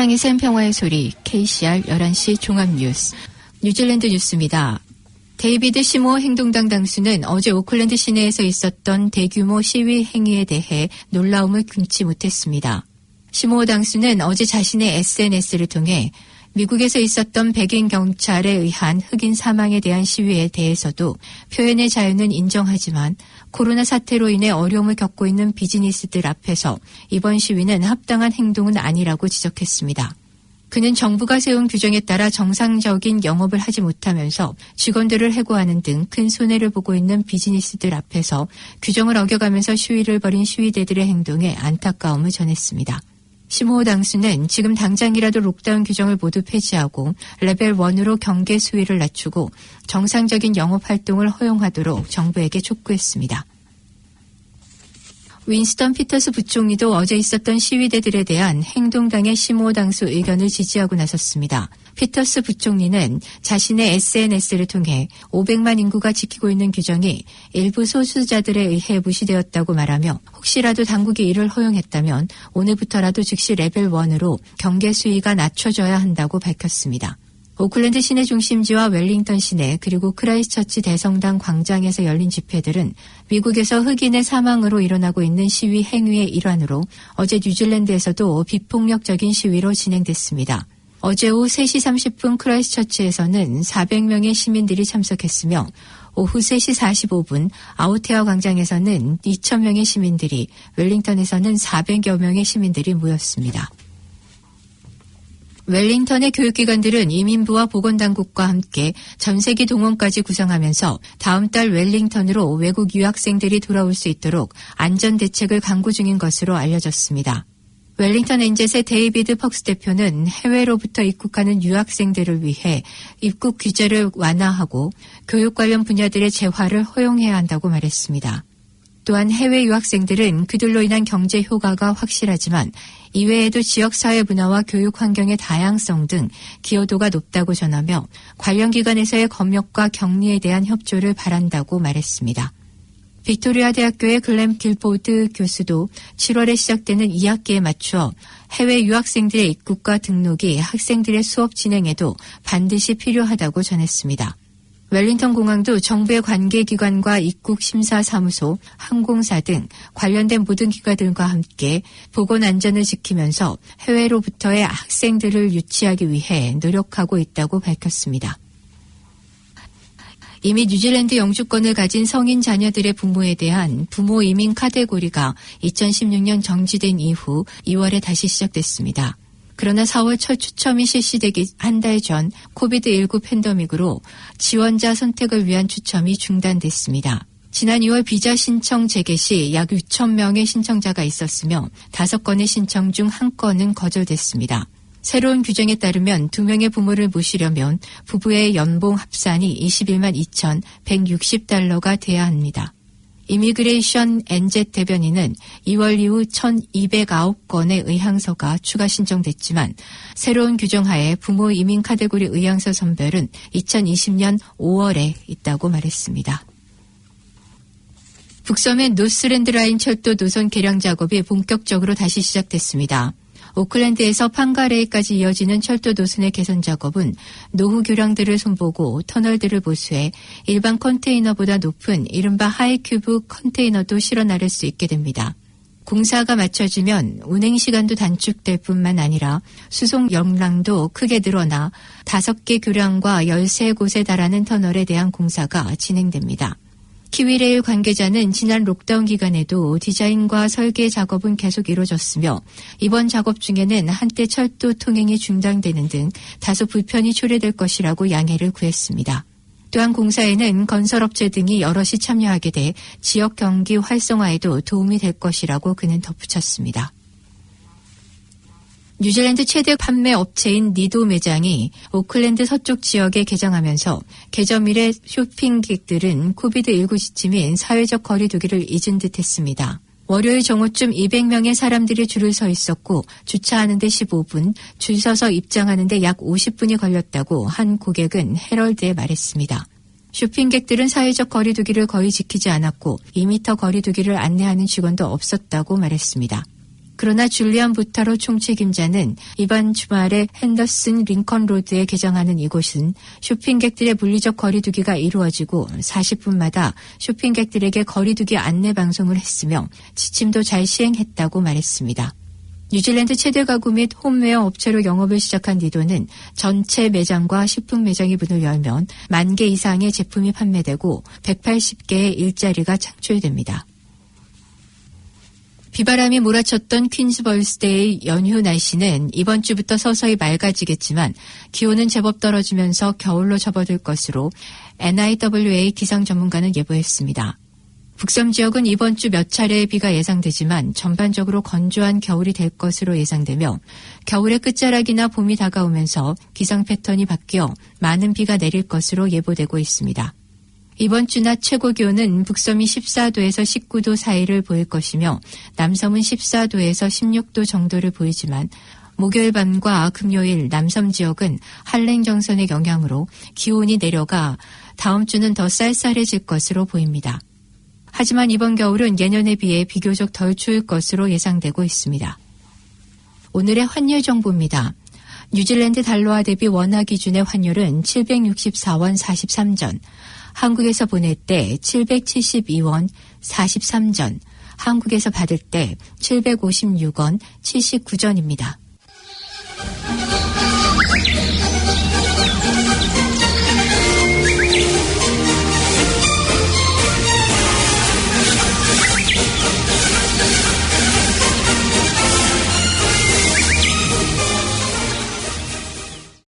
세상의 샘 평화의 소리 KCR 11시 종합뉴스 뉴질랜드 뉴스입니다. 데이비드 시모어 행동당 당수는 어제 오클랜드 시내에서 있었던 대규모 시위 행위에 대해 놀라움을 금치 못했습니다. 시모어 당수는 어제 자신의 SNS를 통해 미국에서 있었던 백인 경찰에 의한 흑인 사망에 대한 시위에 대해서도 표현의 자유는 인정하지만 코로나 사태로 인해 어려움을 겪고 있는 비즈니스들 앞에서 이번 시위는 합당한 행동은 아니라고 지적했습니다. 그는 정부가 세운 규정에 따라 정상적인 영업을 하지 못하면서 직원들을 해고하는 등 큰 손해를 보고 있는 비즈니스들 앞에서 규정을 어겨가면서 시위를 벌인 시위대들의 행동에 안타까움을 전했습니다. 시모어 당수는 지금 당장이라도 록다운 규정을 모두 폐지하고 레벨 1으로 경계 수위를 낮추고 정상적인 영업 활동을 허용하도록 정부에게 촉구했습니다. 윈스턴 피터스 부총리도 어제 있었던 시위대들에 대한 행동당의 시모어 당수 의견을 지지하고 나섰습니다. 피터스 부총리는 자신의 SNS를 통해 500만 인구가 지키고 있는 규정이 일부 소수자들에 의해 무시되었다고 말하며 혹시라도 당국이 이를 허용했다면 오늘부터라도 즉시 레벨 1으로 경계 수위가 낮춰져야 한다고 밝혔습니다. 오클랜드 시내 중심지와 웰링턴 시내 그리고 크라이스처치 대성당 광장에서 열린 집회들은 미국에서 흑인의 사망으로 일어나고 있는 시위 행위의 일환으로 어제 뉴질랜드에서도 비폭력적인 시위로 진행됐습니다. 어제 오후 3시 30분 크라이스처치에서는 400명의 시민들이 참석했으며 오후 3시 45분 아우테어 광장에서는 2,000명의 시민들이, 웰링턴에서는 400여 명의 시민들이 모였습니다. 웰링턴의 교육기관들은 이민부와 보건당국과 함께 전세기 동원까지 구성하면서 다음 달 웰링턴으로 외국 유학생들이 돌아올 수 있도록 안전대책을 강구 중인 것으로 알려졌습니다. 웰링턴 엔젯의 데이비드 퍽스 대표는 해외로부터 입국하는 유학생들을 위해 입국 규제를 완화하고 교육 관련 분야들의 재활을 허용해야 한다고 말했습니다. 또한 해외 유학생들은 그들로 인한 경제 효과가 확실하지만 이외에도 지역사회 문화와 교육 환경의 다양성 등 기여도가 높다고 전하며 관련 기관에서의 검역과 격리에 대한 협조를 바란다고 말했습니다. 빅토리아 대학교의 글램 길포드 교수도 7월에 시작되는 2학기에 맞추어 해외 유학생들의 입국과 등록이 학생들의 수업 진행에도 반드시 필요하다고 전했습니다. 웰링턴 공항도 정부의 관계기관과 입국심사사무소, 항공사 등 관련된 모든 기관들과 함께 보건안전을 지키면서 해외로부터의 학생들을 유치하기 위해 노력하고 있다고 밝혔습니다. 이미 뉴질랜드 영주권을 가진 성인 자녀들의 부모에 대한 부모 이민 카테고리가 2016년 정지된 이후 2월에 다시 시작됐습니다. 그러나 4월 첫 추첨이 실시되기 한 달 전 코비드19 팬데믹으로 지원자 선택을 위한 추첨이 중단됐습니다. 지난 2월 비자 신청 재개 시 약 6,000명의 신청자가 있었으며 5건의 신청 중 1건은 거절됐습니다. 새로운 규정에 따르면 2명의 부모를 모시려면 부부의 연봉 합산이 21만 2,160달러가 돼야 합니다. 이미그레이션 엔젯 대변인은 2월 이후 1,209건의 의향서가 추가 신청됐지만 새로운 규정 하에 부모 이민 카테고리 의향서 선별은 2020년 5월에 있다고 말했습니다. 북섬의 노스랜드 라인 철도 노선 개량 작업이 본격적으로 다시 시작됐습니다. 오클랜드에서 판가레이까지 이어지는 철도 노선의 개선 작업은 노후 교량들을 손보고 터널들을 보수해 일반 컨테이너보다 높은 이른바 하이큐브 컨테이너도 실어 나를 수 있게 됩니다. 공사가 마쳐지면 운행 시간도 단축될 뿐만 아니라 수송 역량도 크게 늘어나 5개 교량과 13곳에 달하는 터널에 대한 공사가 진행됩니다. 키위레일 관계자는 지난 록다운 기간에도 디자인과 설계 작업은 계속 이루어졌으며 이번 작업 중에는 한때 철도 통행이 중단되는 등 다소 불편이 초래될 것이라고 양해를 구했습니다. 또한 공사에는 건설업체 등이 여럿이 참여하게 돼 지역 경기 활성화에도 도움이 될 것이라고 그는 덧붙였습니다. 뉴질랜드 최대 판매 업체인 니도 매장이 오클랜드 서쪽 지역에 개장하면서 개점일의 쇼핑객들은 코비드19 시침인 사회적 거리 두기를 잊은 듯했습니다. 월요일 정오쯤 200명의 사람들이 줄을 서 있었고 주차하는 데 15분, 줄 서서 입장하는 데 약 50분이 걸렸다고 한 고객은 헤럴드에 말했습니다. 쇼핑객들은 사회적 거리 두기를 거의 지키지 않았고 2m 거리 두기를 안내하는 직원도 없었다고 말했습니다. 그러나 줄리안 부타로 총책임자는 이번 주말에 핸더슨 링컨 로드에 개장하는 이곳은 쇼핑객들의 물리적 거리두기가 이루어지고 40분마다 쇼핑객들에게 거리두기 안내 방송을 했으며 지침도 잘 시행했다고 말했습니다. 뉴질랜드 최대 가구 및 홈웨어 업체로 영업을 시작한 니도는 전체 매장과 식품 매장이 문을 열면 10,000개 이상의 제품이 판매되고 180개의 일자리가 창출됩니다. 비바람이 몰아쳤던 퀸즈버스데이 연휴 날씨는 이번 주부터 서서히 맑아지겠지만 기온은 제법 떨어지면서 겨울로 접어들 것으로 NIWA 기상 전문가는 예보했습니다. 북섬 지역은 이번 주 몇 차례의 비가 예상되지만 전반적으로 건조한 겨울이 될 것으로 예상되며 겨울의 끝자락이나 봄이 다가오면서 기상 패턴이 바뀌어 많은 비가 내릴 것으로 예보되고 있습니다. 이번 주 낮 최고 기온은 북섬이 14도에서 19도 사이를 보일 것이며 남섬은 14도에서 16도 정도를 보이지만 목요일 밤과 금요일 남섬 지역은 한랭 정선의 영향으로 기온이 내려가 다음 주는 더 쌀쌀해질 것으로 보입니다. 하지만 이번 겨울은 예년에 비해 비교적 덜 추울 것으로 예상되고 있습니다. 오늘의 환율 정보입니다. 뉴질랜드 달러화 대비 원화 기준의 환율은 764원 43전, 한국에서 보낼 때 772원 43전, 한국에서 받을 때 756원 79전입니다.